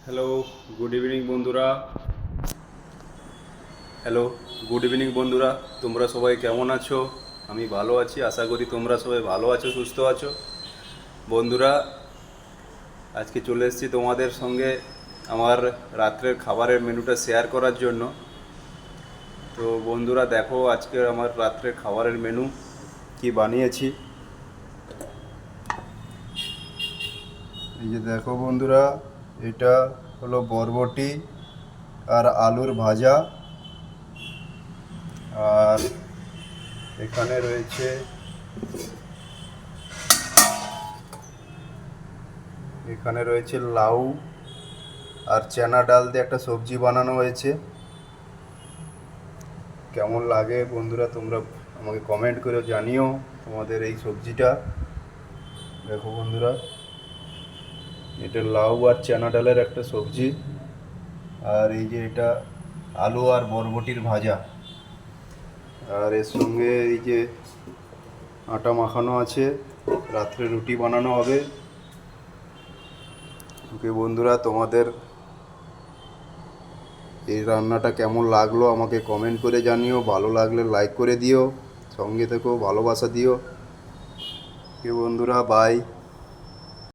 Hello, good evening বন্ধুরা। Hello, good evening বন্ধুরা। তোমরা সবাই কেমন আছো? আমি ভালো আছি, আশা করি তোমরা সবাই ভালো আছো, সুস্থ আছো। বন্ধুরা, আজকে চলে এসেছি তোমাদের সঙ্গে আমার রাত্রের খাবারের মেনুটা শেয়ার করার জন্য। তো বন্ধুরা দেখো, আজকে আমার রাত্রের খাবারের মেনু কি বানিয়েছি। এই যে দেখো বন্ধুরা, এটা হলো বরবটি আর আলুর ভাজা। আর এখানে রয়েছে লাউ আর চানা ডাল দিয়ে একটা সবজি বানানো হয়েছে। কেমন লাগে বন্ধুরা তোমরা আমাকে কমেন্ট করে জানিও তোমাদের এই সবজিটা। দেখো বন্ধুরা, এটা লাউ আর চানা ডালের একটা সবজি। আর এই যে এটা আলু আর বরবটির ভাজা। আর এর সঙ্গে এই যে আটা মাখানো আছে, রাত্রে রুটি বানানো হবে। ওকে বন্ধুরা, তোমাদের এই রান্নাটা কেমন লাগলো আমাকে কমেন্ট করে জানিও। ভালো লাগলে লাইক করে দিও, সঙ্গে থেকো, ভালোবাসা দিও। ওকে বন্ধুরা, বাই।